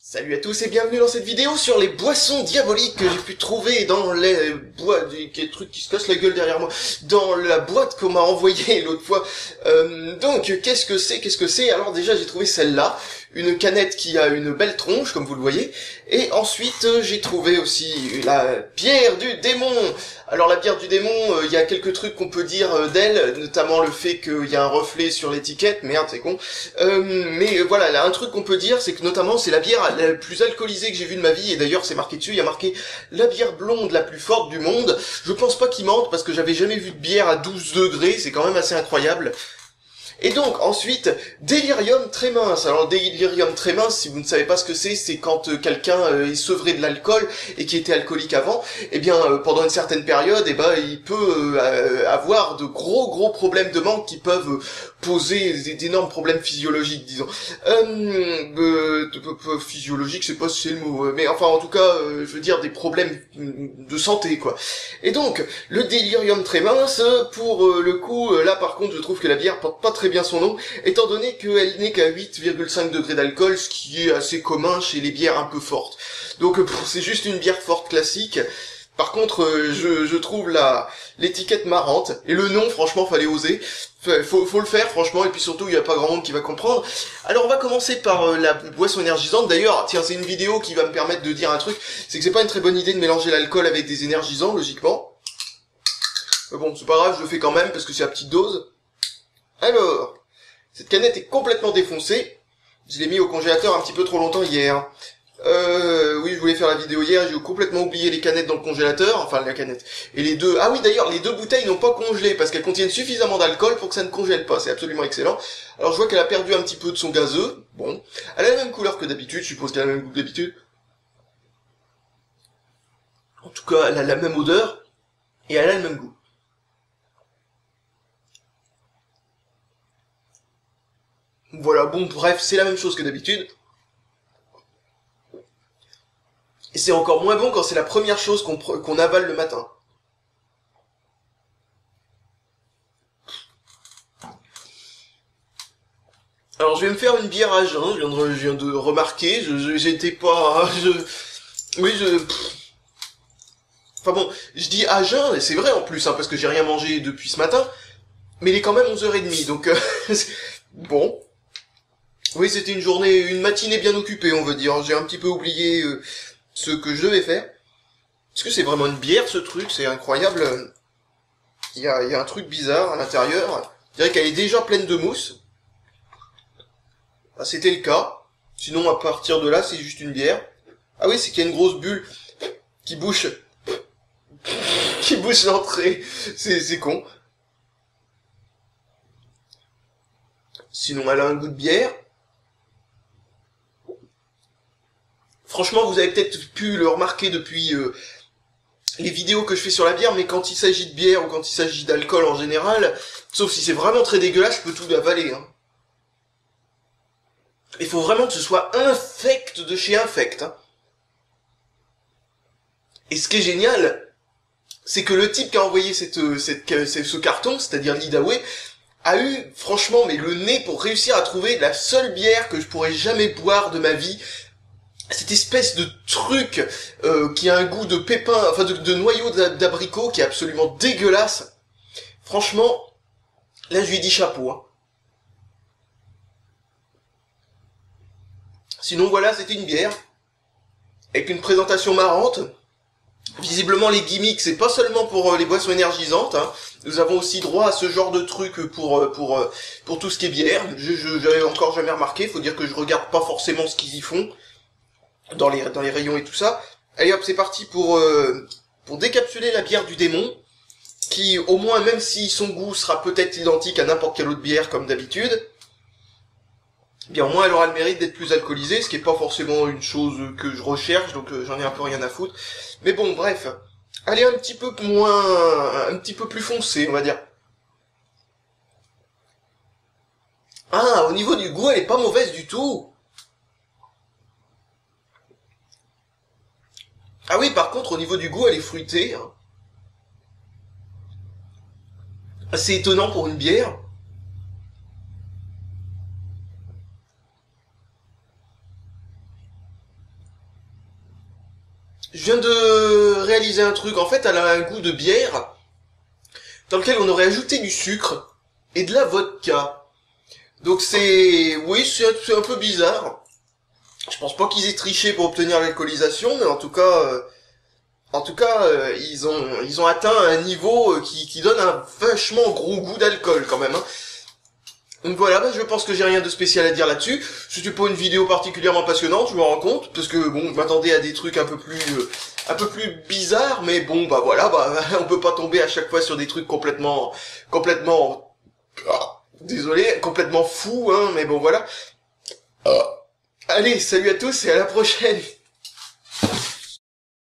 Salut à tous et bienvenue dans cette vidéo sur les boissons diaboliques que j'ai pu trouver dans les boîtes, quel truc qui se casse la gueule derrière moi, dans la boîte qu'on m'a envoyée l'autre fois. Donc, qu'est-ce que c'est? Alors déjà, j'ai trouvé celle-là, une canette qui a une belle tronche, comme vous le voyez, et ensuite, j'ai trouvé aussi la bière du démon. Alors la bière du démon, il y a quelques trucs qu'on peut dire d'elle, notamment le fait qu'il y a un reflet sur l'étiquette, merde c'est con. Mais voilà, là, un truc qu'on peut dire, c'est que notamment c'est la bière la plus alcoolisée que j'ai vue de ma vie, et d'ailleurs c'est marqué dessus, il y a marqué la bière blonde la plus forte du monde. Je pense pas qu'ils mentent, parce que j'avais jamais vu de bière à 12 degrés, c'est quand même assez incroyable. Et donc ensuite, délirium très mince. Alors délirium très mince, si vous ne savez pas ce que c'est quand quelqu'un est sevré de l'alcool et qui était alcoolique avant, eh bien pendant une certaine période, eh ben il peut avoir de gros problèmes de manque qui peuvent poser d'énormes problèmes physiologiques, disons. Physiologique, je sais pas si c'est le mot, mais enfin en tout cas, je veux dire des problèmes de santé quoi. Et donc le délirium très mince, pour le coup, là par contre, je trouve que la bière porte pas très bien son nom, étant donné qu'elle n'est qu'à 8,5 degrés d'alcool, ce qui est assez commun chez les bières un peu fortes. Donc c'est juste une bière forte classique. Par contre, je trouve l'étiquette marrante, et le nom, franchement, fallait oser. Faut le faire, franchement, et puis surtout, il n'y a pas grand monde qui va comprendre. Alors, on va commencer par la boisson énergisante. D'ailleurs, tiens, c'est une vidéo qui va me permettre de dire un truc, c'est que c'est pas une très bonne idée de mélanger l'alcool avec des énergisants, logiquement. Mais bon, c'est pas grave, je le fais quand même, parce que c'est à petite dose. Alors, cette canette est complètement défoncée. Je l'ai mis au congélateur un petit peu trop longtemps hier. Oui, je voulais faire la vidéo hier, j'ai complètement oublié les canettes dans le congélateur, enfin la canette. Et les deux... Ah oui, d'ailleurs, les deux bouteilles n'ont pas congelé, parce qu'elles contiennent suffisamment d'alcool pour que ça ne congèle pas, c'est absolument excellent. Alors je vois qu'elle a perdu un petit peu de son gazeux, bon. Elle a la même couleur que d'habitude, je suppose qu'elle a le même goût que d'habitude. En tout cas, elle a la même odeur, et elle a le même goût. Voilà, bon, bref, c'est la même chose que d'habitude. Et c'est encore moins bon quand c'est la première chose qu'on avale le matin. Alors je vais me faire une bière à jeun, je viens de remarquer, j'étais pas... Oui, Enfin bon, je dis à jeun, et c'est vrai en plus, hein, parce que j'ai rien mangé depuis ce matin, mais il est quand même 11h30, donc... bon... Oui, c'était une matinée bien occupée, on veut dire. J'ai un petit peu oublié ce que je devais faire. Est-ce que c'est vraiment une bière, ce truc? C'est incroyable. Il y a un truc bizarre à l'intérieur. Je dirais qu'elle est déjà pleine de mousse. Ah, c'était le cas. Sinon, à partir de là, c'est juste une bière. Ah oui, c'est qu'il y a une grosse bulle qui bouche... qui bouche l'entrée. C'est con. Sinon, elle a un goût de bière. Franchement, vous avez peut-être pu le remarquer depuis les vidéos que je fais sur la bière, mais quand il s'agit de bière ou quand il s'agit d'alcool en général, sauf si c'est vraiment très dégueulasse, je peux tout avaler. Hein. Il faut vraiment que ce soit infect de chez infect. Hein. Et ce qui est génial, c'est que le type qui a envoyé ce carton, c'est-à-dire l'Idaway, a eu, franchement, mais le nez pour réussir à trouver la seule bière que je pourrais jamais boire de ma vie. Cette espèce de truc qui a un goût de pépin, enfin de noyau d'abricot qui est absolument dégueulasse. Franchement, là je lui dis chapeau. Hein. Sinon voilà, c'était une bière avec une présentation marrante. Visiblement les gimmicks, c'est pas seulement pour les boissons énergisantes. Hein. Nous avons aussi droit à ce genre de truc pour tout ce qui est bière. J'avais encore jamais remarqué. Faut dire que je regarde pas forcément ce qu'ils y font. Dans les rayons et tout ça. Allez hop, c'est parti pour décapsuler la bière du démon, qui au moins, même si son goût sera peut-être identique à n'importe quelle autre bière comme d'habitude, bien au moins elle aura le mérite d'être plus alcoolisée, ce qui est pas forcément une chose que je recherche, donc j'en ai un peu rien à foutre. Mais bon, bref, elle est un petit peu plus foncée, on va dire. Ah, au niveau du goût, elle est pas mauvaise du tout. Ah oui, par contre, au niveau du goût, elle est fruitée. Hein. C'est étonnant pour une bière. Je viens de réaliser un truc. En fait, elle a un goût de bière dans lequel on aurait ajouté du sucre et de la vodka. Donc oui, c'est un peu bizarre. Je pense pas qu'ils aient triché pour obtenir l'alcoolisation, mais en tout cas, ils ont atteint un niveau qui donne un vachement gros goût d'alcool quand même. Hein. Donc voilà, bah, je pense que j'ai rien de spécial à dire là-dessus. C'était pas une vidéo particulièrement passionnante, je me rends compte, parce que bon, je m'attendais à des trucs un peu plus bizarres, mais bon, bah voilà, bah on peut pas tomber à chaque fois sur des trucs complètement, désolé, complètement fous, hein, mais bon voilà. Allez, salut à tous et à la prochaine.